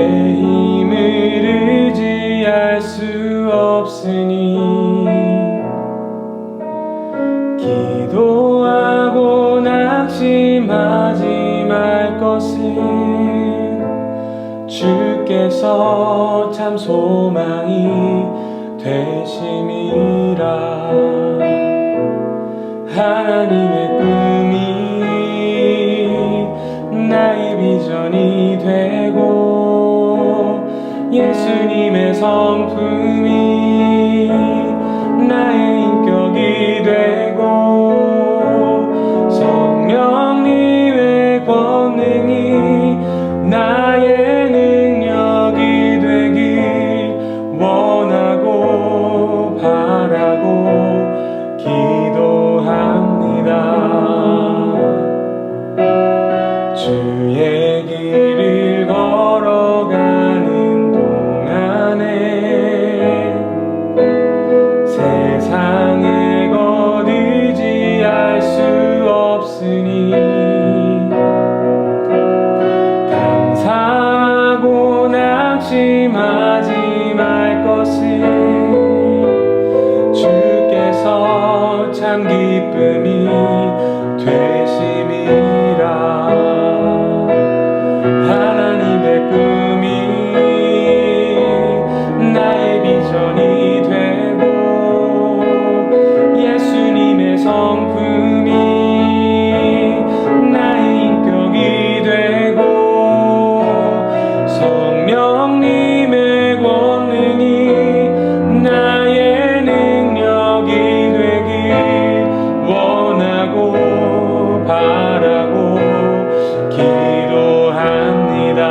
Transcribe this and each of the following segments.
내 힘을 의지할 수 없으니 기도하고 낙심하지 말 것은 주께서 참 소망이 되심이라. 하나님의 꿈이 나의 비전이 되고 예수님의 성품이 나의 인격이 되고 성령님의 권능이 나의 능력이 되길 원하고 바라고 기도합니다. 주의 길을 걸어가는 동안에 세상의 것 의지할 수 없으니 감사하고 낙심하지 말 것은 주께서 참 기쁨이 되심이라. 하나님의 꿈이 나의 비전이 되고 예수님의 성품이 나의 인격이 되고 성령님의 권능이 나의 능력이 되길 원하고 바라고 기도합니다.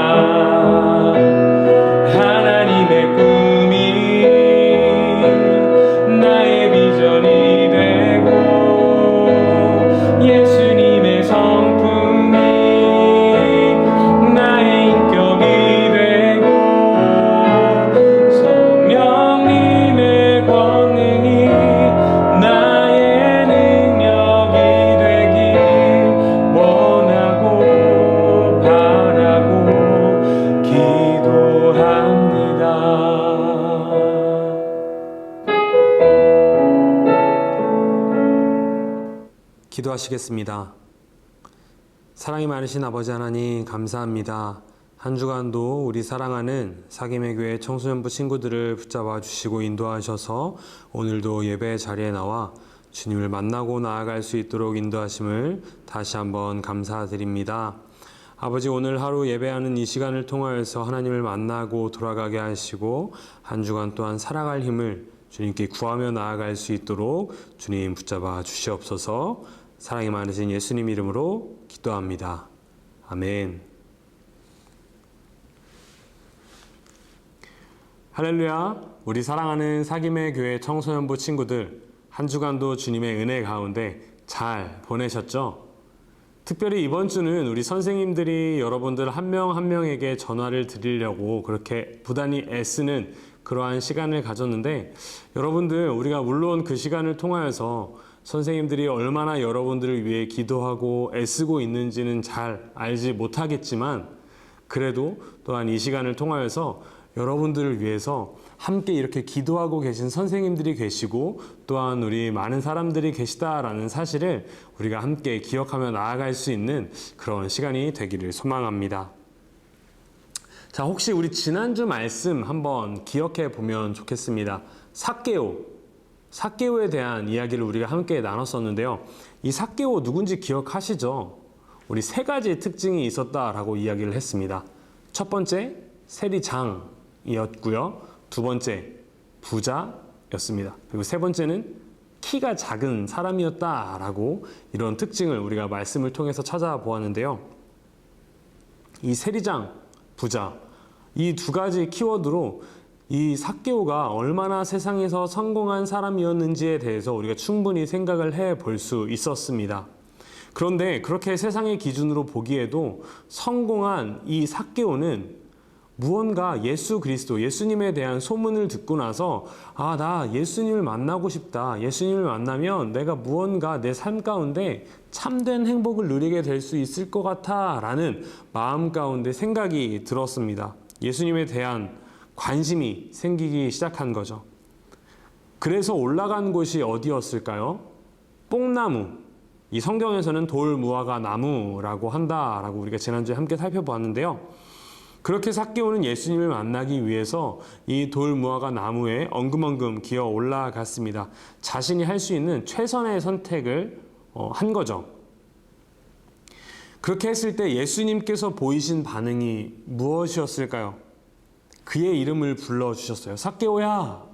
하나님의 꿈이 나의 비전이 되고 예수님의 성품이 나의 인격이 되고 성령님의 권능이 나의 능력이 되길 원하고 바라고 기도합니다. 기도하시겠습니다. 사랑이 많으신 아버지 하나님, 감사합니다. 한 주간도 우리 사랑하는 사김의 교회 청소년부 친구들을 붙잡아 주시고 인도하셔서 오늘도 예배 자리에 나와 주님을 만나고 나아갈 수 있도록 인도하심을 다시 한번 감사드립니다. 아버지, 오늘 하루 예배하는 이 시간을 통하여서 하나님을 만나고 돌아가게 하시고 한 주간 또한 살아갈 힘을 주님께 구하며 나아갈 수 있도록 주님 붙잡아 주시옵소서. 사랑이 많으신 예수님 이름으로 기도합니다. 아멘. 할렐루야. 우리 사랑하는 사김의 교회 청소년부 친구들, 한 주간도 주님의 은혜 가운데 잘 보내셨죠? 특별히 이번 주는 우리 선생님들이 여러분들 한 명 한 명에게 전화를 드리려고 그렇게 부단히 애쓰는 그러한 시간을 가졌는데, 여러분들, 우리가 물론 그 시간을 통하여서 선생님들이 얼마나 여러분들을 위해 기도하고 애쓰고 있는지는 잘 알지 못하겠지만, 그래도 또한 이 시간을 통하여서 여러분들을 위해서 함께 이렇게 기도하고 계신 선생님들이 계시고 또한 우리 많은 사람들이 계시다라는 사실을 우리가 함께 기억하며 나아갈 수 있는 그런 시간이 되기를 소망합니다. 자, 혹시 우리 지난주 말씀 한번 기억해 보면 좋겠습니다. 삭개오에 대한 이야기를 우리가 함께 나눴었는데요. 이 삭개오 누군지 기억하시죠? 우리 세 가지 특징이 있었다라고 이야기를 했습니다. 첫 번째, 세리장이었고요. 두 번째, 부자였습니다. 그리고 세 번째는 키가 작은 사람이었다라고 이런 특징을 우리가 말씀을 통해서 찾아보았는데요. 이 세리장, 부자, 이 두 가지 키워드로 이 삭개오가 얼마나 세상에서 성공한 사람이었는지에 대해서 우리가 충분히 생각을 해볼 수 있었습니다. 그런데 그렇게 세상의 기준으로 보기에도 성공한 이 삭개오는 무언가 예수 그리스도, 예수님에 대한 소문을 듣고 나서 나 예수님을 만나고 싶다. 예수님을 만나면 내가 무언가 내 삶 가운데 참된 행복을 누리게 될 수 있을 것 같아 라는 마음 가운데 생각이 들었습니다. 예수님에 대한 관심이 생기기 시작한 거죠. 그래서 올라간 곳이 어디였을까요? 뽕나무. 이 성경에서는 돌무화과 나무라고 한다라고 우리가 지난주에 함께 살펴보았는데요. 그렇게 삭개오는 예수님을 만나기 위해서 이 돌무화과 나무에 엉금엉금 기어 올라갔습니다. 자신이 할 수 있는 최선의 선택을 한 거죠. 그렇게 했을 때 예수님께서 보이신 반응이 무엇이었을까요? 그의 이름을 불러주셨어요. 삭개오야!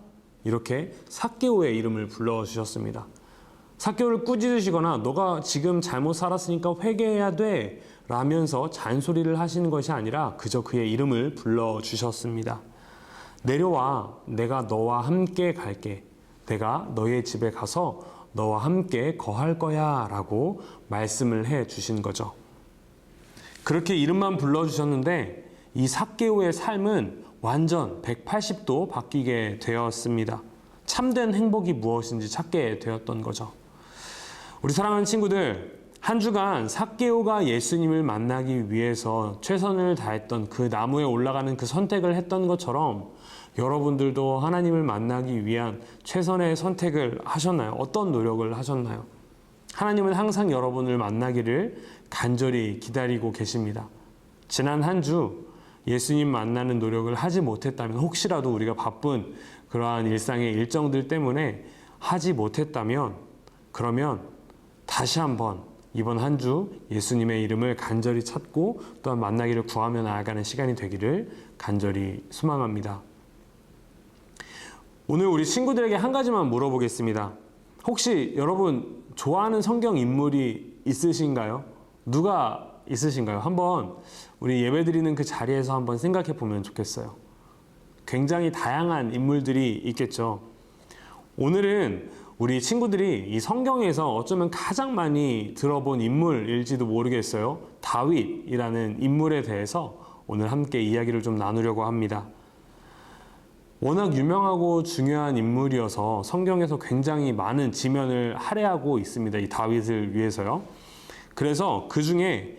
이렇게 삭개오의 이름을 불러주셨습니다. 삭개오를 꾸짖으시거나 너가 지금 잘못 살았으니까 회개해야 돼 라면서 잔소리를 하시는 것이 아니라 그저 그의 이름을 불러주셨습니다. 내려와, 내가 너와 함께 갈게. 내가 너의 집에 가서 너와 함께 거할 거야 라고 말씀을 해 주신 거죠. 그렇게 이름만 불러주셨는데 이 삭개오의 삶은 완전 180도 바뀌게 되었습니다. 참된 행복이 무엇인지 찾게 되었던 거죠. 우리 사랑하는 친구들, 한 주간 삭개오가 예수님을 만나기 위해서 최선을 다했던 그 나무에 올라가는 그 선택을 했던 것처럼 여러분들도 하나님을 만나기 위한 최선의 선택을 하셨나요? 어떤 노력을 하셨나요? 하나님은 항상 여러분을 만나기를 간절히 기다리고 계십니다. 지난 한 주 예수님 만나는 노력을 하지 못했다면, 혹시라도 우리가 바쁜 그러한 일상의 일정들 때문에 하지 못했다면, 그러면 다시 한번 이번 한 주 예수님의 이름을 간절히 찾고 또한 만나기를 구하며 나아가는 시간이 되기를 간절히 소망합니다. 오늘 우리 친구들에게 한 가지만 물어보겠습니다. 혹시 여러분 좋아하는 성경 인물이 있으신가요? 누가 있으신가요? 한번 우리 예배드리는 그 자리에서 한번 생각해 보면 좋겠어요. 굉장히 다양한 인물들이 있겠죠. 오늘은 우리 친구들이 이 성경에서 어쩌면 가장 많이 들어본 인물일지도 모르겠어요. 다윗이라는 인물에 대해서 오늘 함께 이야기를 좀 나누려고 합니다. 워낙 유명하고 중요한 인물이어서 성경에서 굉장히 많은 지면을 할애하고 있습니다. 이 다윗을 위해서요. 그래서 그 중에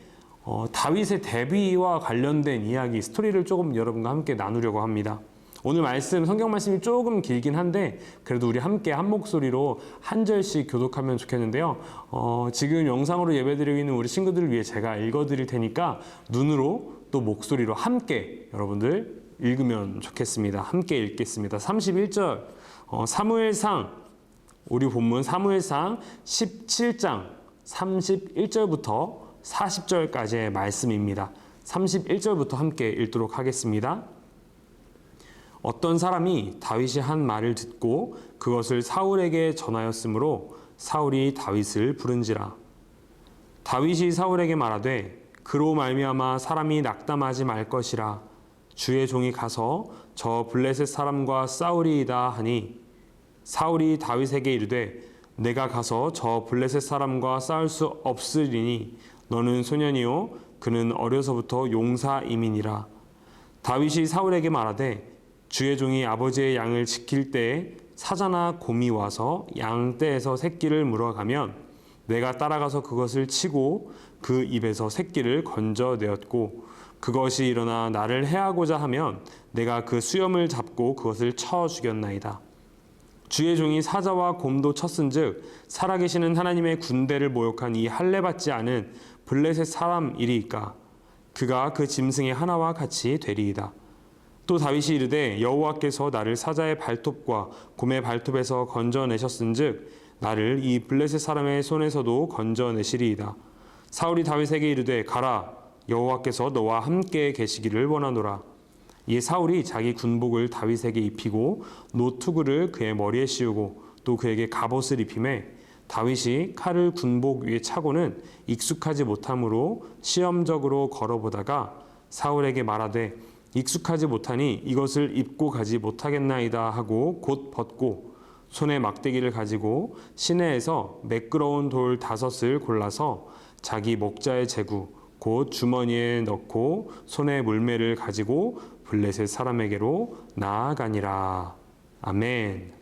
다윗의 데뷔와 관련된 이야기, 스토리를 조금 여러분과 함께 나누려고 합니다. 오늘 말씀, 성경 말씀이 조금 길긴 한데 그래도 우리 함께 한 목소리로 한 절씩 교독하면 좋겠는데요. 지금 영상으로 예배드리고 있는 우리 친구들을 위해 제가 읽어드릴 테니까 눈으로 또 목소리로 함께 여러분들 읽으면 좋겠습니다. 함께 읽겠습니다. 31절 사무엘상, 우리 본문 사무엘상 17장 31절부터 40절까지의 말씀입니다. 31절부터 함께 읽도록 하겠습니다. 어떤 사람이 다윗이 한 말을 듣고 그것을 사울에게 전하였으므로 사울이 다윗을 부른지라. 다윗이 사울에게 말하되 그로 말미암아 사람이 낙담하지 말 것이라. 주의 종이 가서 저 블레셋 사람과 싸우리이다 하니 사울이 다윗에게 이르되 내가 가서 저 블레셋 사람과 싸울 수 없으리니 너는 소년이요 그는 어려서부터 용사임이니라. 다윗이 사울에게 말하되 주의 종이 아버지의 양을 지킬 때에 사자나 곰이 와서 양 떼에서 새끼를 물어가면 내가 따라가서 그것을 치고 그 입에서 새끼를 건져내었고 그것이 일어나 나를 해하고자 하면 내가 그 수염을 잡고 그것을 쳐 죽였나이다. 주의 종이 사자와 곰도 쳤은즉 살아계시는 하나님의 군대를 모욕한 이 할례받지 않은 블레셋 사람이리이까 그가 그 짐승의 하나와 같이 되리이다. 또 다윗이 이르되 여호와께서 나를 사자의 발톱과 곰의 발톱에서 건져내셨은즉 나를 이 블레셋 사람의 손에서도 건져내시리이다. 사울이 다윗에게 이르되 가라 여호와께서 너와 함께 계시기를 원하노라. 이에 사울이 자기 군복을 다윗에게 입히고 노투구를 그의 머리에 씌우고 또 그에게 갑옷을 입히매 다윗이 칼을 군복 위에 차고는 익숙하지 못함으로 시험적으로 걸어보다가 사울에게 말하되 익숙하지 못하니 이것을 입고 가지 못하겠나이다 하고 곧 벗고 손에 막대기를 가지고 시내에서 매끄러운 돌 5을 골라서 자기 목자의 제구 곧 주머니에 넣고 손에 물매를 가지고 블레셋 사람에게로 나아가니라. 아멘.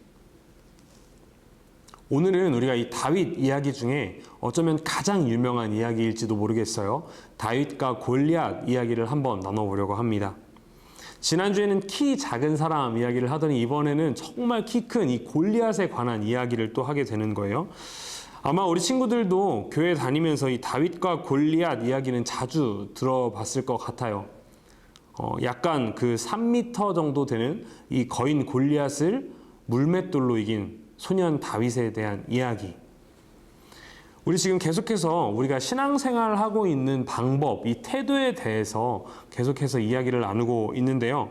오늘은 우리가 이 다윗 이야기 중에 어쩌면 가장 유명한 이야기일지도 모르겠어요. 다윗과 골리앗 이야기를 한번 나눠보려고 합니다. 지난주에는 키 작은 사람 이야기를 하더니 이번에는 정말 키 큰 이 골리앗에 관한 이야기를 또 하게 되는 거예요. 아마 우리 친구들도 교회 다니면서 이 다윗과 골리앗 이야기는 자주 들어봤을 것 같아요. 약간 그 3m 정도 되는 이 거인 골리앗을 물맷돌로 이긴 소년 다윗에 대한 이야기. 우리 지금 계속해서 우리가 신앙생활을 하고 있는 방법, 이 태도에 대해서 계속해서 이야기를 나누고 있는데요.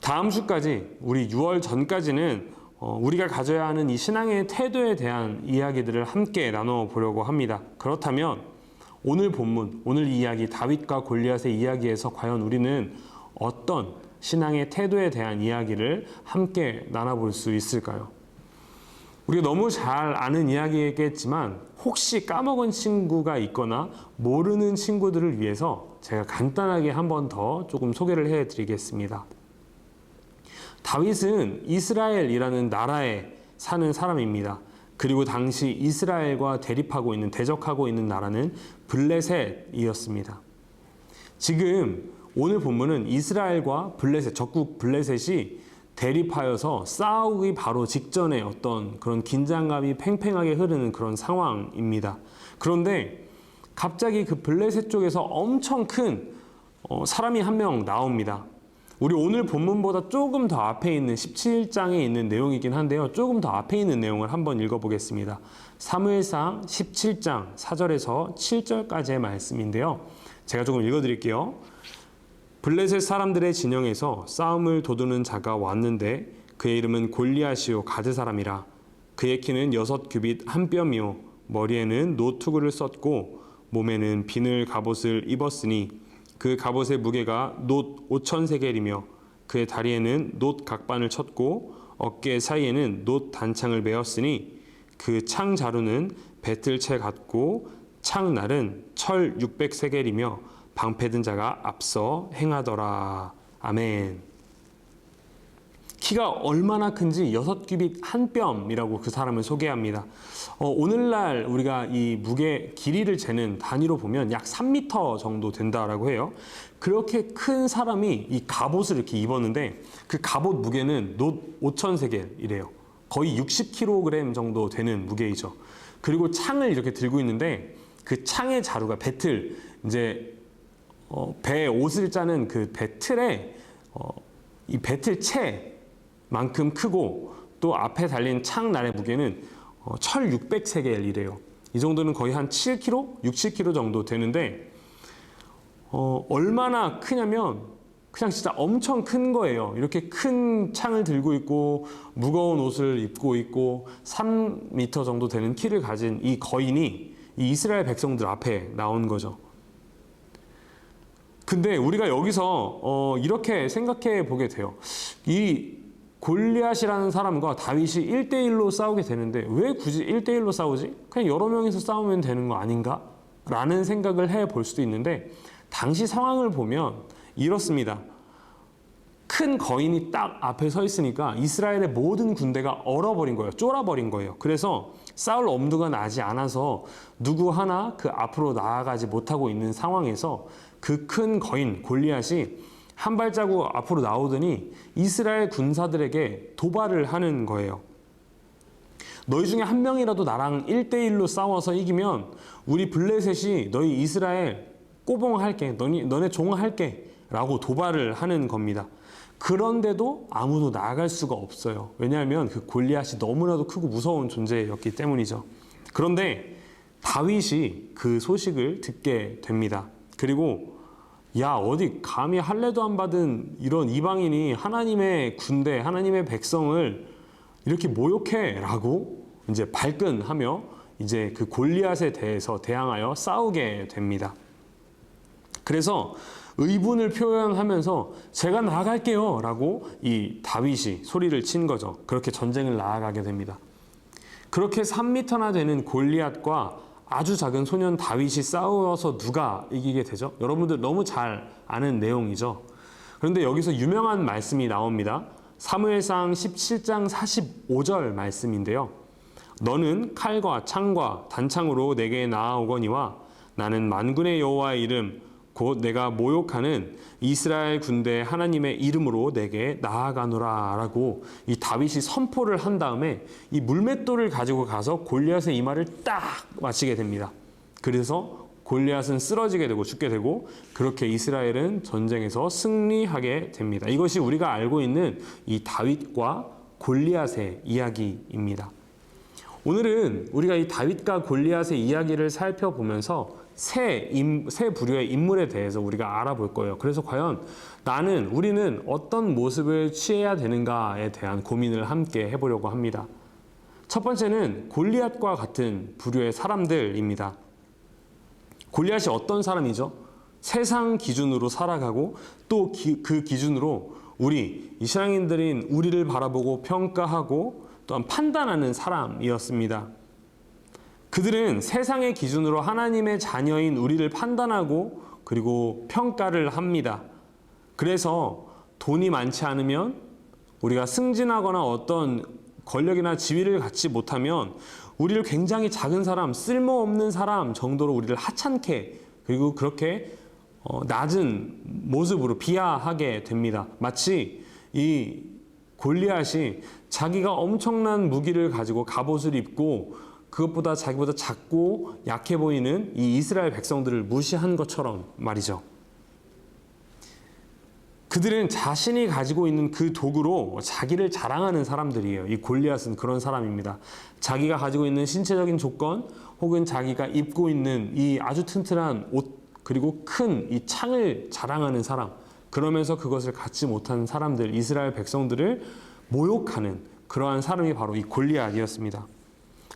다음 주까지, 우리 6월 전까지는 우리가 가져야 하는 이 신앙의 태도에 대한 이야기들을 함께 나눠보려고 합니다. 그렇다면 오늘 본문, 오늘 이야기 다윗과 골리앗의 이야기에서 과연 우리는 어떤 신앙의 태도에 대한 이야기를 함께 나눠볼 수 있을까요? 우리가 너무 잘 아는 이야기겠지만 혹시 까먹은 친구가 있거나 모르는 친구들을 위해서 제가 간단하게 한 번 더 조금 소개를 해드리겠습니다. 다윗은 이스라엘이라는 나라에 사는 사람입니다. 그리고 당시 이스라엘과 대적하고 있는 나라는 블레셋이었습니다. 지금 오늘 본문은 이스라엘과 블레셋, 적국 블레셋이 대립하여서 싸우기 바로 직전에 어떤 그런 긴장감이 팽팽하게 흐르는 그런 상황입니다. 그런데 갑자기 그 블레셋 쪽에서 엄청 큰 사람이 한 명 나옵니다. 우리 오늘 본문보다 조금 더 앞에 있는 17장에 있는 내용이긴 한데요. 조금 더 앞에 있는 내용을 한번 읽어보겠습니다. 사무엘상 17장 4절에서 7절까지의 말씀인데요. 제가 조금 읽어드릴게요. 블레셋 사람들의 진영에서 싸움을 도두는 자가 왔는데 그의 이름은 골리앗이요 가드 사람이라. 그의 키는 6규빗 한 뼘이요 머리에는 노투구를 썼고 몸에는 비늘 갑옷을 입었으니 그 갑옷의 무게가 놋 5,000세겔이며 그의 다리에는 놋 각반을 쳤고 어깨 사이에는 놋 단창을 메었으니 그 창 자루는 배틀채 같고 창날은 철 600세겔이며 방패든 자가 앞서 행하더라. 아멘. 키가 얼마나 큰지 6규빗 한 뼘이라고 그 사람을 소개합니다. 오늘날 우리가 이 무게 길이를 재는 단위로 보면 약 3m 정도 된다라고 해요. 그렇게 큰 사람이 이 갑옷을 이렇게 입었는데 그 갑옷 무게는 놋 5,000세겔이래요. 거의 60kg 정도 되는 무게이죠. 그리고 창을 이렇게 들고 있는데 그 창의 자루가 배틀, 이제 배 옷을 짜는 그 배틀에 이 배틀채만큼 크고 또 앞에 달린 창날의 무게는 철 600세겔이래요. 이 정도는 거의 한 7kg, 6, 7kg 정도 되는데 얼마나 크냐면 그냥 진짜 엄청 큰 거예요. 이렇게 큰 창을 들고 있고 무거운 옷을 입고 있고 3m 정도 되는 키를 가진 이 거인이 이 이스라엘 백성들 앞에 나온 거죠. 근데 우리가 여기서 이렇게 생각해 보게 돼요. 이 골리앗이라는 사람과 다윗이 1대1로 싸우게 되는데 왜 굳이 1대1로 싸우지? 그냥 여러 명이서 싸우면 되는 거 아닌가? 라는 생각을 해 볼 수도 있는데 당시 상황을 보면 이렇습니다. 큰 거인이 딱 앞에 서 있으니까 이스라엘의 모든 군대가 얼어버린 거예요. 쫄아버린 거예요. 그래서 싸울 엄두가 나지 않아서 누구 하나 그 앞으로 나아가지 못하고 있는 상황에서 그 큰 거인 골리앗이 한 발자국 앞으로 나오더니 이스라엘 군사들에게 도발을 하는 거예요. 너희 중에 한 명이라도 나랑 1대1로 싸워서 이기면 우리 블레셋이 너희 이스라엘 꼬봉할게, 너네 종할게 라고 도발을 하는 겁니다. 그런데도 아무도 나아갈 수가 없어요. 왜냐하면 그 골리앗이 너무나도 크고 무서운 존재였기 때문이죠. 그런데 다윗이 그 소식을 듣게 됩니다. 그리고 야, 어디 감히 할례도 안 받은 이런 이방인이 하나님의 군대, 하나님의 백성을 이렇게 모욕해 라고 이제 발끈하며 이제 그 골리앗에 대해서 대항하여 싸우게 됩니다. 그래서 의분을 표현하면서 제가 나아갈게요 라고 이 다윗이 소리를 친 거죠. 그렇게 전쟁을 나아가게 됩니다. 그렇게 3m나 되는 골리앗과 아주 작은 소년 다윗이 싸워서 누가 이기게 되죠? 여러분들 너무 잘 아는 내용이죠. 그런데 여기서 유명한 말씀이 나옵니다. 사무엘상 17장 45절 말씀인데요. 너는 칼과 창과 단창으로 내게 나아오거니와 나는 만군의 여호와의 이름 곧 내가 모욕하는 이스라엘 군대 하나님의 이름으로 내게 나아가노라 라고 이 다윗이 선포를 한 다음에 이 물맷돌을 가지고 가서 골리앗의 이마를 딱 맞히게 됩니다. 그래서 골리앗은 쓰러지게 되고 죽게 되고 그렇게 이스라엘은 전쟁에서 승리하게 됩니다. 이것이 우리가 알고 있는 이 다윗과 골리앗의 이야기입니다. 오늘은 우리가 이 다윗과 골리앗의 이야기를 살펴보면서 세 부류의 인물에 대해서 우리가 알아볼 거예요. 그래서 과연 우리는 어떤 모습을 취해야 되는가에 대한 고민을 함께 해보려고 합니다. 첫 번째는 골리앗과 같은 부류의 사람들입니다. 골리앗이 어떤 사람이죠? 세상 기준으로 살아가고 또 그 기준으로 우리 이스라엘인들인 우리를 바라보고 평가하고 또한 판단하는 사람이었습니다. 그들은 세상의 기준으로 하나님의 자녀인 우리를 판단하고 그리고 평가를 합니다. 그래서 돈이 많지 않으면 우리가 승진하거나 어떤 권력이나 지위를 갖지 못하면 우리를 굉장히 작은 사람, 쓸모없는 사람 정도로 우리를 하찮게 그리고 그렇게 낮은 모습으로 비하하게 됩니다. 마치 이 골리앗이 자기가 엄청난 무기를 가지고 갑옷을 입고 그것보다 자기보다 작고 약해 보이는 이 이스라엘 백성들을 무시한 것처럼 말이죠. 그들은 자신이 가지고 있는 그 도구로 자기를 자랑하는 사람들이에요. 이 골리앗은 그런 사람입니다. 자기가 가지고 있는 신체적인 조건 혹은 자기가 입고 있는 이 아주 튼튼한 옷 그리고 큰 이 창을 자랑하는 사람, 그러면서 그것을 갖지 못한 사람들, 이스라엘 백성들을 모욕하는 그러한 사람이 바로 이 골리앗이었습니다.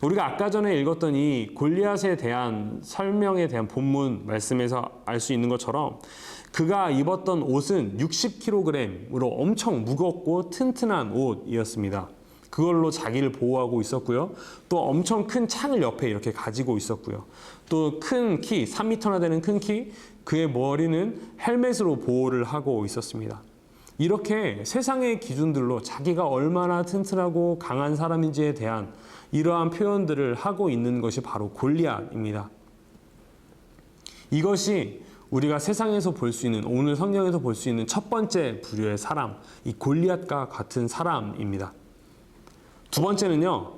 우리가 아까 전에 읽었던 이 골리앗에 대한 설명에 대한 본문 말씀에서 알 수 있는 것처럼 그가 입었던 옷은 60kg으로 엄청 무겁고 튼튼한 옷이었습니다. 그걸로 자기를 보호하고 있었고요. 또 엄청 큰 창을 옆에 이렇게 가지고 있었고요. 또 큰 키, 3m나 되는 큰 키, 그의 머리는 헬멧으로 보호를 하고 있었습니다. 이렇게 세상의 기준들로 자기가 얼마나 튼튼하고 강한 사람인지에 대한 이러한 표현들을 하고 있는 것이 바로 골리앗입니다. 이것이 우리가 세상에서 볼 수 있는, 오늘 성경에서 볼 수 있는 첫 번째 부류의 사람, 이 골리앗과 같은 사람입니다. 두 번째는요,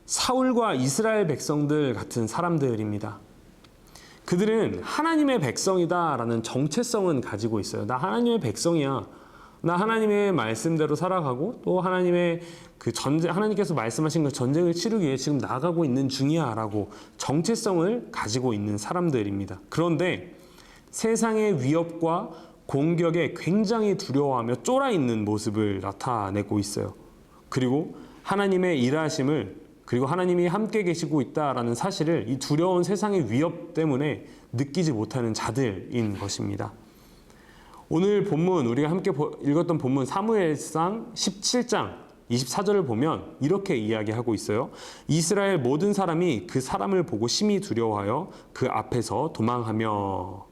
사울과 이스라엘 백성들 같은 사람들입니다. 그들은 하나님의 백성이다라는 정체성은 가지고 있어요. 나 하나님의 백성이야. 나 하나님의 말씀대로 살아가고 또 하나님의 그 하나님께서 말씀하신 그 전쟁을 치르기 위해 지금 나아가고 있는 중이야 라고 정체성을 가지고 있는 사람들입니다. 그런데 세상의 위협과 공격에 굉장히 두려워하며 쫄아 있는 모습을 나타내고 있어요. 그리고 하나님의 일하심을 그리고 하나님이 함께 계시고 있다라는 사실을 이 두려운 세상의 위협 때문에 느끼지 못하는 자들인 것입니다. 오늘 본문 우리가 함께 읽었던 본문 사무엘상 17장 24절을 보면 이렇게 이야기하고 있어요. 이스라엘 모든 사람이 그 사람을 보고 심히 두려워하여 그 앞에서 도망하며.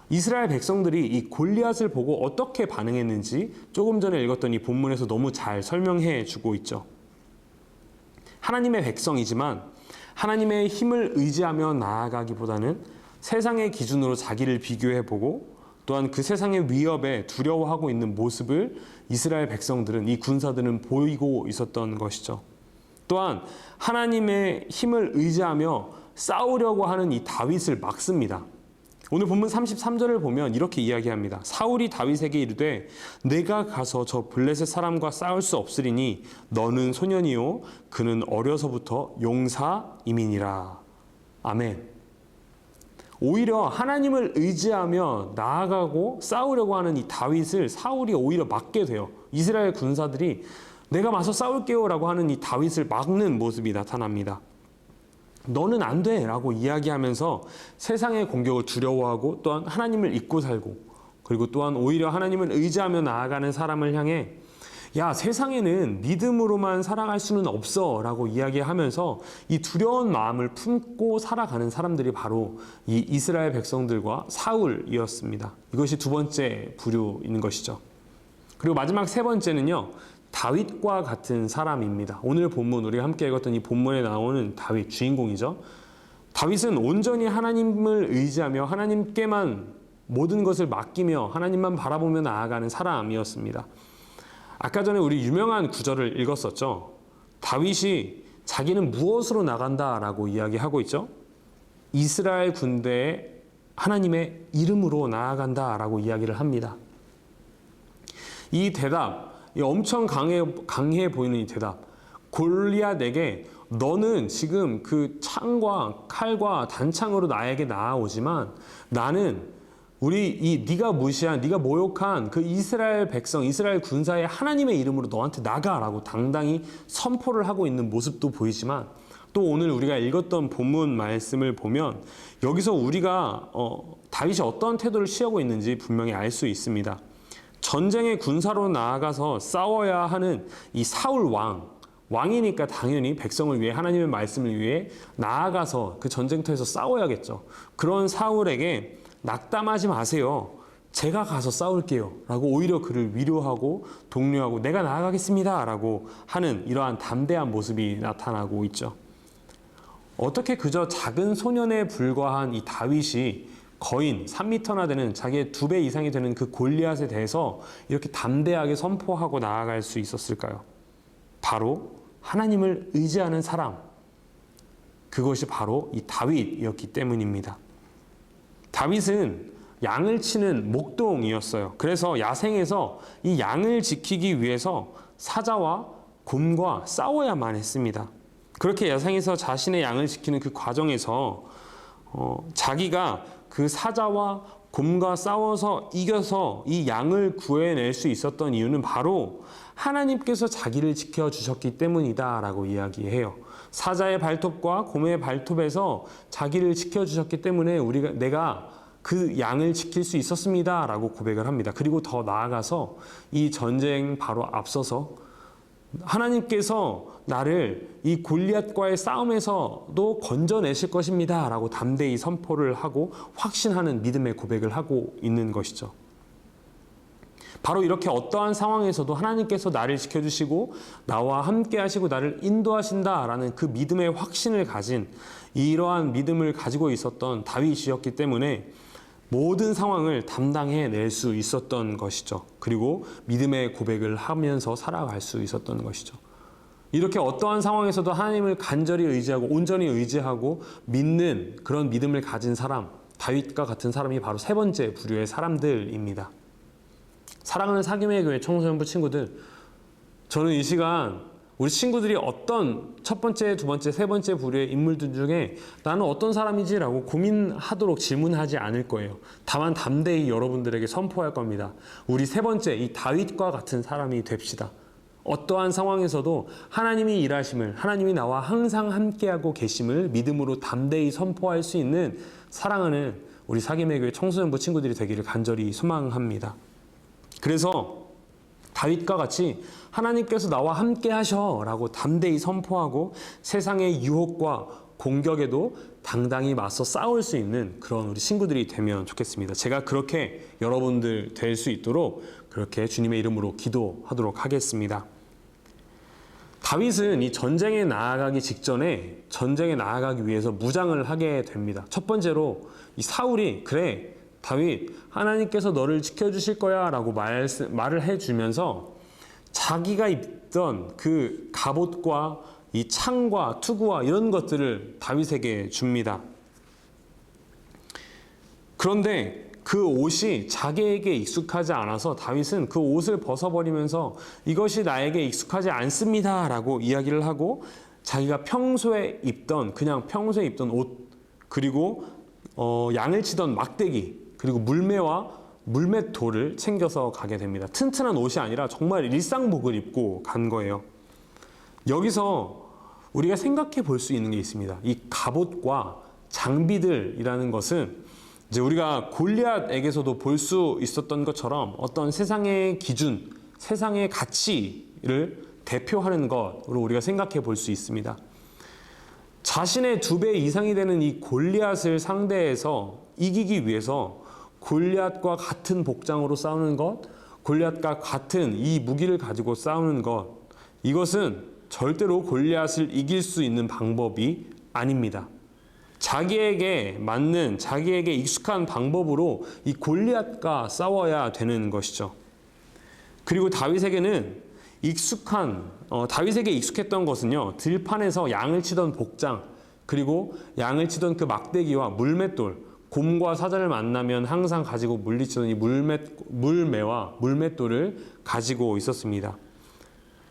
이스라엘 백성들이 이 골리앗을 보고 어떻게 반응했는지 조금 전에 읽었던 이 본문에서 너무 잘 설명해 주고 있죠. 하나님의 백성이지만 하나님의 힘을 의지하며 나아가기보다는 세상의 기준으로 자기를 비교해보고 또한 그 세상의 위협에 두려워하고 있는 모습을 이스라엘 백성들은, 이 군사들은 보이고 있었던 것이죠. 또한 하나님의 힘을 의지하며 싸우려고 하는 이 다윗을 막습니다. 오늘 본문 33절을 보면 이렇게 이야기합니다. 사울이 다윗에게 이르되 내가 가서 저 블레셋 사람과 싸울 수 없으리니 너는 소년이요 그는 어려서부터 용사임이니라. 아멘. 오히려 하나님을 의지하며 나아가고 싸우려고 하는 이 다윗을 사울이 오히려 막게 돼요. 이스라엘 군사들이 내가 맞서 싸울게요 라고 하는 이 다윗을 막는 모습이 나타납니다. 너는 안 돼 라고 이야기하면서 세상의 공격을 두려워하고 또한 하나님을 잊고 살고, 그리고 또한 오히려 하나님을 의지하며 나아가는 사람을 향해 야, 세상에는 믿음으로만 살아갈 수는 없어 라고 이야기하면서 이 두려운 마음을 품고 살아가는 사람들이 바로 이 이스라엘 백성들과 사울이었습니다. 이것이 두 번째 부류인 것이죠. 그리고 마지막 세 번째는요, 다윗과 같은 사람입니다. 오늘 본문, 우리가 함께 읽었던 이 본문에 나오는 다윗, 주인공이죠. 다윗은 온전히 하나님을 의지하며 하나님께만 모든 것을 맡기며 하나님만 바라보며 나아가는 사람이었습니다. 아까 전에 우리 유명한 구절을 읽었었죠. 다윗이 자기는 무엇으로 나간다라고 이야기하고 있죠. 이스라엘 군대에 하나님의 이름으로 나아간다라고 이야기를 합니다. 이 대답, 이 엄청 강해 보이는 이 대답, 골리앗에게 너는 지금 그 창과 칼과 단창으로 나에게 나아오지만 나는 네가 무시한, 네가 모욕한 그 이스라엘 백성, 이스라엘 군사의 하나님의 이름으로 너한테 나가라고 당당히 선포를 하고 있는 모습도 보이지만, 또 오늘 우리가 읽었던 본문 말씀을 보면 여기서 우리가 다윗이 어떤 태도를 취하고 있는지 분명히 알 수 있습니다. 전쟁의 군사로 나아가서 싸워야 하는 이 사울 왕이니까 당연히 백성을 위해, 하나님의 말씀을 위해 나아가서 그 전쟁터에서 싸워야겠죠. 그런 사울에게 낙담하지 마세요. 제가 가서 싸울게요. 라고 오히려 그를 위로하고 독려하고 내가 나아가겠습니다. 라고 하는 이러한 담대한 모습이 나타나고 있죠. 어떻게 그저 작은 소년에 불과한 이 다윗이 거인 3m나 되는, 자기의 2배 이상이 되는 그 골리앗에 대해서 이렇게 담대하게 선포하고 나아갈 수 있었을까요? 바로 하나님을 의지하는 사람, 그것이 바로 이 다윗이었기 때문입니다. 다윗은 양을 치는 목동이었어요. 그래서 야생에서 이 양을 지키기 위해서 사자와 곰과 싸워야만 했습니다. 그렇게 야생에서 자신의 양을 지키는 그 과정에서 자기가 그 사자와 곰과 싸워서 이겨서 이 양을 구해낼 수 있었던 이유는 바로 하나님께서 자기를 지켜주셨기 때문이다 라고 이야기해요. 사자의 발톱과 곰의 발톱에서 자기를 지켜주셨기 때문에 내가 그 양을 지킬 수 있었습니다 라고 고백을 합니다. 그리고 더 나아가서 이 전쟁 바로 앞서서 하나님께서 나를 이 골리앗과의 싸움에서도 건져내실 것입니다 라고 담대히 선포를 하고 확신하는 믿음의 고백을 하고 있는 것이죠. 바로 이렇게 어떠한 상황에서도 하나님께서 나를 지켜주시고 나와 함께 하시고 나를 인도하신다라는 그 믿음의 확신을 가진, 이러한 믿음을 가지고 있었던 다윗이었기 때문에 모든 상황을 담당해낼 수 있었던 것이죠. 그리고 믿음의 고백을 하면서 살아갈 수 있었던 것이죠. 이렇게 어떠한 상황에서도 하나님을 간절히 의지하고 온전히 의지하고 믿는 그런 믿음을 가진 사람, 다윗과 같은 사람이 바로 세 번째 부류의 사람들입니다. 사랑하는 사김의 교회 청소년부 친구들, 저는 이 시간 우리 친구들이 어떤 첫 번째, 두 번째, 세 번째 부류의 인물들 중에 나는 어떤 사람이지라고 고민하도록 질문하지 않을 거예요. 다만 담대히 여러분들에게 선포할 겁니다. 우리 세 번째, 이 다윗과 같은 사람이 됩시다. 어떠한 상황에서도 하나님이 일하심을, 하나님이 나와 항상 함께하고 계심을 믿음으로 담대히 선포할 수 있는 사랑하는 우리 사김의 교회 청소년부 친구들이 되기를 간절히 소망합니다. 그래서 다윗과 같이 하나님께서 나와 함께 하셔 라고 담대히 선포하고 세상의 유혹과 공격에도 당당히 맞서 싸울 수 있는 그런 우리 친구들이 되면 좋겠습니다. 제가 그렇게 여러분들 될 수 있도록 그렇게 주님의 이름으로 기도하도록 하겠습니다. 다윗은 이 전쟁에 나아가기 직전에 전쟁에 나아가기 위해서 무장을 하게 됩니다. 첫 번째로 이 사울이 그래 다윗 하나님께서 너를 지켜주실 거야 라고 말을 해주면서 자기가 입던 그 갑옷과 이 창과 투구와 이런 것들을 다윗에게 줍니다. 그런데 그 옷이 자기에게 익숙하지 않아서 다윗은 그 옷을 벗어버리면서 이것이 나에게 익숙하지 않습니다 라고 이야기를 하고 자기가 평소에 입던 옷, 그리고 양을 치던 막대기, 그리고 물매와 물맷돌을 챙겨서 가게 됩니다. 튼튼한 옷이 아니라 정말 일상복을 입고 간 거예요. 여기서 우리가 생각해 볼 수 있는 게 있습니다. 이 갑옷과 장비들이라는 것은 이제 우리가 골리앗에게서도 볼 수 있었던 것처럼 어떤 세상의 기준, 세상의 가치를 대표하는 것으로 우리가 생각해 볼 수 있습니다. 자신의 2배 이상이 되는 이 골리앗을 상대해서 이기기 위해서 골리앗과 같은 복장으로 싸우는 것, 골리앗과 같은 이 무기를 가지고 싸우는 것, 이것은 절대로 골리앗을 이길 수 있는 방법이 아닙니다. 자기에게 맞는, 자기에게 익숙한 방법으로 이 골리앗과 싸워야 되는 것이죠. 그리고 다윗에게 익숙했던 것은요, 들판에서 양을 치던 복장, 그리고 양을 치던 그 막대기와 물맷돌, 곰과 사자를 만나면 항상 가지고 물리치던 이 물매와 물맷돌을 가지고 있었습니다.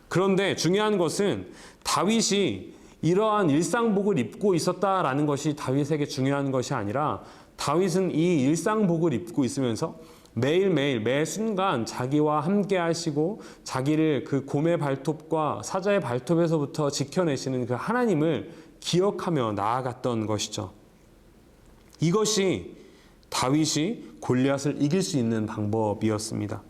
그런데 중요한 것은 다윗이 이러한 일상복을 입고 있었다라는 것이 다윗에게 중요한 것이 아니라, 다윗은 이 일상복을 입고 있으면서 매일매일 매 순간 자기와 함께 하시고 자기를 그 곰의 발톱과 사자의 발톱에서부터 지켜내시는 그 하나님을 기억하며 나아갔던 것이죠. 이것이 다윗이 골리앗을 이길 수 있는 방법이었습니다.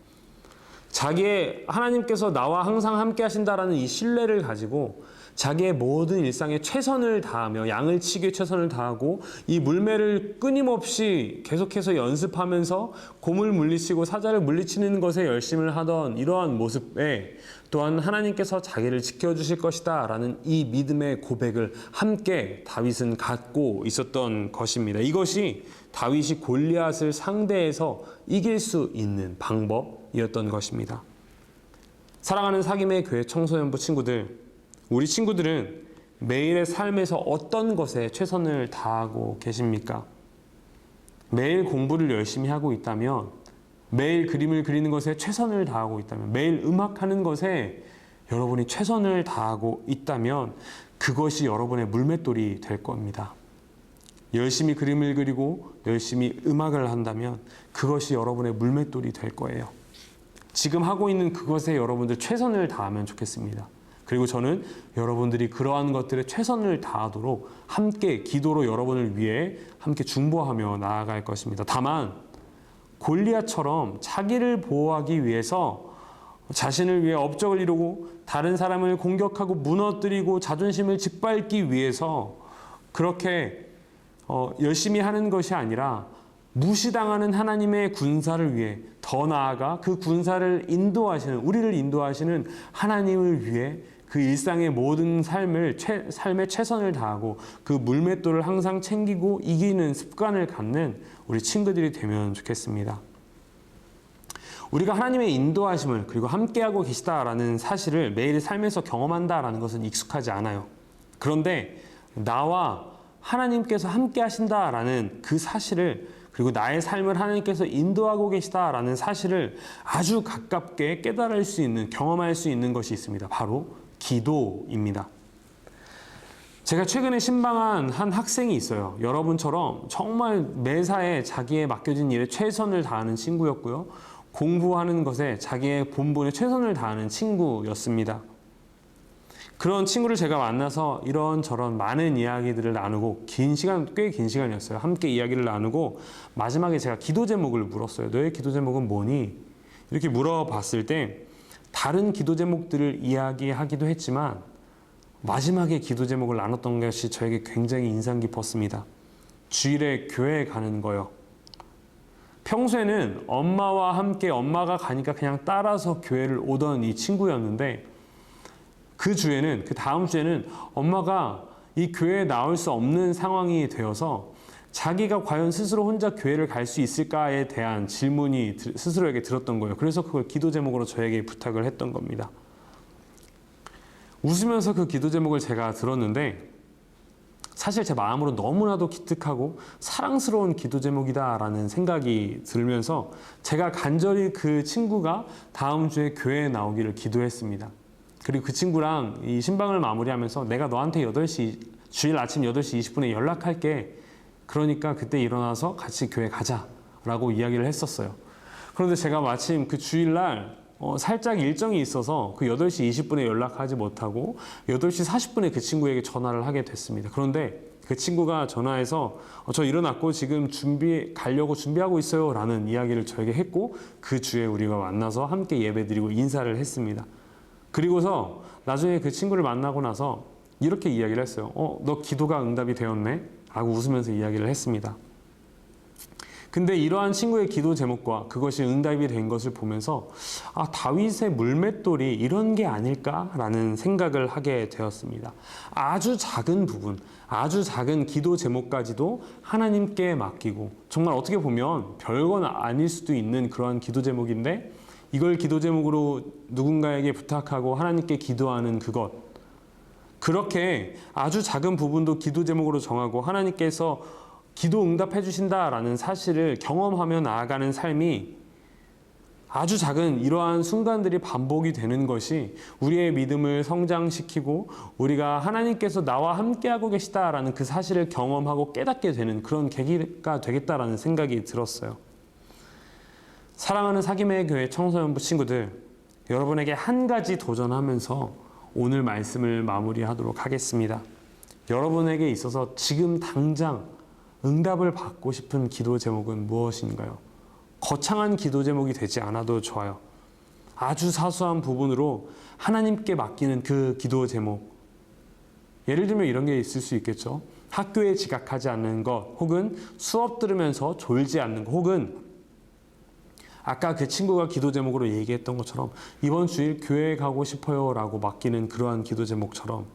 자기의 하나님께서 나와 항상 함께 하신다라는 이 신뢰를 가지고 자기의 모든 일상에 최선을 다하며 양을 치기에 최선을 다하고 이 물매를 끊임없이 계속해서 연습하면서 곰을 물리치고 사자를 물리치는 것에 열심을 하던 이러한 모습에 또한 하나님께서 자기를 지켜주실 것이다 라는 이 믿음의 고백을 함께 다윗은 갖고 있었던 것입니다. 이것이 다윗이 골리앗을 상대해서 이길 수 있는 방법이었던 것입니다. 사랑하는 사김의 교회 청소년부 친구들, 우리 친구들은 매일의 삶에서 어떤 것에 최선을 다하고 계십니까? 매일 공부를 열심히 하고 있다면, 매일 그림을 그리는 것에 최선을 다하고 있다면, 매일 음악하는 것에 여러분이 최선을 다하고 있다면 그것이 여러분의 물맷돌이 될 겁니다. 열심히 그림을 그리고 열심히 음악을 한다면 그것이 여러분의 물맷돌이 될 거예요. 지금 하고 있는 그것에 여러분들 최선을 다하면 좋겠습니다. 그리고 저는 여러분들이 그러한 것들에 최선을 다하도록 함께 기도로 여러분을 위해 함께 중보하며 나아갈 것입니다. 다만 골리앗처럼 자기를 보호하기 위해서 자신을 위해 업적을 이루고 다른 사람을 공격하고 무너뜨리고 자존심을 짓밟기 위해서 그렇게 열심히 하는 것이 아니라 무시당하는 하나님의 군사를 위해, 더 나아가 그 군사를 인도하시는, 우리를 인도하시는 하나님을 위해 그 일상의 모든 삶에 최선을 다하고 그 물맷돌을 항상 챙기고 이기는 습관을 갖는 우리 친구들이 되면 좋겠습니다. 우리가 하나님의 인도하심을, 그리고 함께하고 계시다라는 사실을 매일 삶에서 경험한다라는 것은 익숙하지 않아요. 그런데 나와 하나님께서 함께 하신다라는 그 사실을, 그리고 나의 삶을 하나님께서 인도하고 계시다라는 사실을 아주 가깝게 깨달을 수 있는, 경험할 수 있는 것이 있습니다. 바로 기도입니다. 제가 최근에 신방한 한 학생이 있어요. 여러분처럼 정말 매사에 자기의 맡겨진 일에 최선을 다하는 친구였고요. 공부하는 것에 자기의 본분에 최선을 다하는 친구였습니다. 그런 친구를 제가 만나서 이런저런 많은 이야기들을 나누고 꽤 긴 시간이었어요. 함께 이야기를 나누고 마지막에 제가 기도 제목을 물었어요. 너의 기도 제목은 뭐니? 이렇게 물어봤을 때 다른 기도 제목들을 이야기하기도 했지만 마지막에 기도 제목을 나눴던 것이 저에게 굉장히 인상 깊었습니다. 주일에 교회에 가는 거요. 평소에는 엄마와 함께 엄마가 가니까 그냥 따라서 교회를 오던 이 친구였는데 그 다음 주에는 엄마가 이 교회에 나올 수 없는 상황이 되어서 자기가 과연 스스로 혼자 교회를 갈 수 있을까에 대한 질문이 스스로에게 들었던 거예요. 그래서 그걸 기도 제목으로 저에게 부탁을 했던 겁니다. 웃으면서 그 기도 제목을 제가 들었는데 사실 제 마음으로 너무나도 기특하고 사랑스러운 기도 제목이다라는 생각이 들면서 제가 간절히 그 친구가 다음 주에 교회에 나오기를 기도했습니다. 그리고 그 친구랑 이 신방을 마무리하면서 내가 너한테 주일 아침 8시 20분에 연락할게. 그러니까 그때 일어나서 같이 교회 가자라고 이야기를 했었어요. 그런데 제가 마침 그 주일날 살짝 일정이 있어서 그 8시 20분에 연락하지 못하고 8시 40분에 그 친구에게 전화를 하게 됐습니다. 그런데 그 친구가 전화해서 저 일어났고 지금 가려고 준비하고 있어요 라는 이야기를 저에게 했고 그 주에 우리가 만나서 함께 예배드리고 인사를 했습니다. 그리고서 나중에 그 친구를 만나고 나서 이렇게 이야기를 했어요. 너 기도가 응답이 되었네? 라고 웃으면서 이야기를 했습니다. 근데 이러한 친구의 기도 제목과 그것이 응답이 된 것을 보면서 다윗의 물맷돌이 이런 게 아닐까라는 생각을 하게 되었습니다. 아주 작은 부분, 아주 작은 기도 제목까지도 하나님께 맡기고, 정말 어떻게 보면 별건 아닐 수도 있는 그러한 기도 제목인데 이걸 기도 제목으로 누군가에게 부탁하고 하나님께 기도하는 그것, 그렇게 아주 작은 부분도 기도 제목으로 정하고 하나님께서 기도 응답해 주신다라는 사실을 경험하며 나아가는 삶이, 아주 작은 이러한 순간들이 반복이 되는 것이 우리의 믿음을 성장시키고 우리가 하나님께서 나와 함께하고 계시다라는 그 사실을 경험하고 깨닫게 되는 그런 계기가 되겠다라는 생각이 들었어요. 사랑하는 사김의 교회 청소년부 친구들, 여러분에게 한 가지 도전하면서 오늘 말씀을 마무리하도록 하겠습니다. 여러분에게 있어서 지금 당장 응답을 받고 싶은 기도 제목은 무엇인가요? 거창한 기도 제목이 되지 않아도 좋아요. 아주 사소한 부분으로 하나님께 맡기는 그 기도 제목. 예를 들면 이런 게 있을 수 있겠죠. 학교에 지각하지 않는 것, 혹은 수업 들으면서 졸지 않는 것, 혹은 아까 그 친구가 기도 제목으로 얘기했던 것처럼 이번 주일 교회에 가고 싶어요 라고 맡기는 그러한 기도 제목처럼,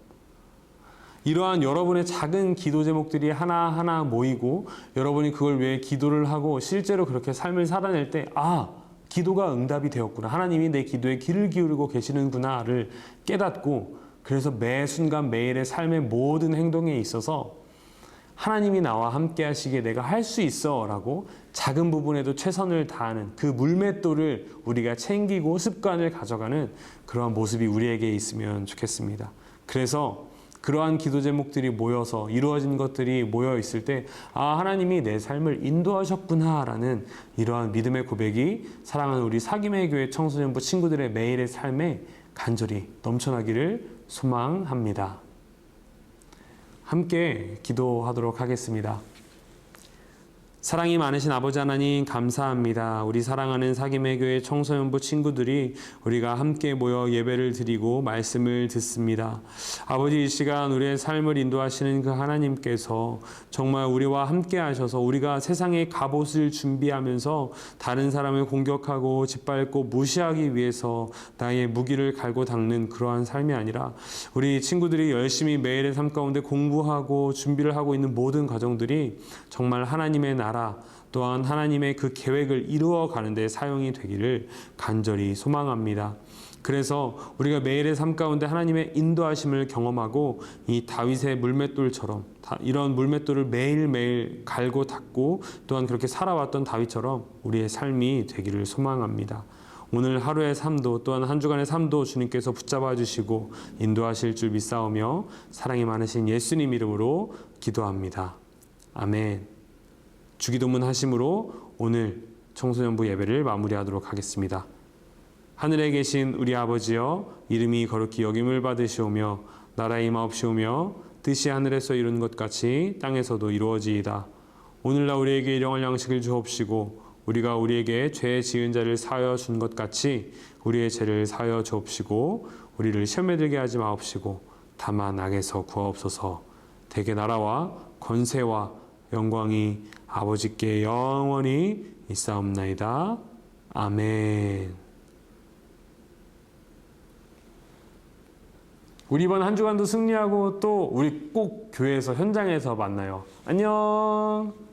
이러한 여러분의 작은 기도 제목들이 하나하나 모이고 여러분이 그걸 위해 기도를 하고 실제로 그렇게 삶을 살아낼 때 기도가 응답이 되었구나, 하나님이 내 기도에 귀를 기울이고 계시는구나를 깨닫고, 그래서 매 순간 매일의 삶의 모든 행동에 있어서 하나님이 나와 함께 하시기에 내가 할 수 있어 라고 작은 부분에도 최선을 다하는 그 물맷돌을 우리가 챙기고 습관을 가져가는 그러한 모습이 우리에게 있으면 좋겠습니다. 그래서 그러한 기도 제목들이 모여서 이루어진 것들이 모여 있을 때 하나님이 내 삶을 인도하셨구나 라는 이러한 믿음의 고백이 사랑하는 우리 사김의 교회 청소년부 친구들의 매일의 삶에 간절히 넘쳐나기를 소망합니다. 함께 기도하도록 하겠습니다. 사랑이 많으신 아버지 하나님, 감사합니다. 우리 사랑하는 사김의 교회 청소년부 친구들이 우리가 함께 모여 예배를 드리고 말씀을 듣습니다. 아버지, 이 시간 우리의 삶을 인도하시는 그 하나님께서 정말 우리와 함께 하셔서 우리가 세상의 갑옷을 준비하면서 다른 사람을 공격하고 짓밟고 무시하기 위해서 나의 무기를 갈고 닦는 그러한 삶이 아니라, 우리 친구들이 열심히 매일의 삶 가운데 공부하고 준비를 하고 있는 모든 과정들이 정말 하나님의 나라, 또한 하나님의 그 계획을 이루어가는 데 사용이 되기를 간절히 소망합니다. 그래서 우리가 매일의 삶 가운데 하나님의 인도하심을 경험하고 이 다윗의 물맷돌처럼 이런 물맷돌을 매일매일 갈고 닦고 또한 그렇게 살아왔던 다윗처럼 우리의 삶이 되기를 소망합니다. 오늘 하루의 삶도 또한 한 주간의 삶도 주님께서 붙잡아 주시고 인도하실 줄 믿사오며 사랑이 많으신 예수님 이름으로 기도합니다. 아멘. 주기도문 하심으로 오늘 청소년부 예배를 마무리하도록 하겠습니다. 하늘에 계신 우리 아버지여, 이름이 거룩히 여김을 받으시오며 나라의 임하옵시오며 뜻이 하늘에서 이룬 것 같이 땅에서도 이루어지이다. 오늘날 우리에게 일용할 양식을 주옵시고 우리가 우리에게 죄 지은 자를 사하여 준 것 같이 우리의 죄를 사하여 주옵시고 우리를 시험에 들게 하지 마옵시고 다만 악에서 구하옵소서. 대개 나라와 권세와 영광이 아버지께 영원히 있사옵나이다. 아멘. 우리 이번 한 주간도 승리하고 또 우리 꼭 교회에서 현장에서 만나요. 안녕.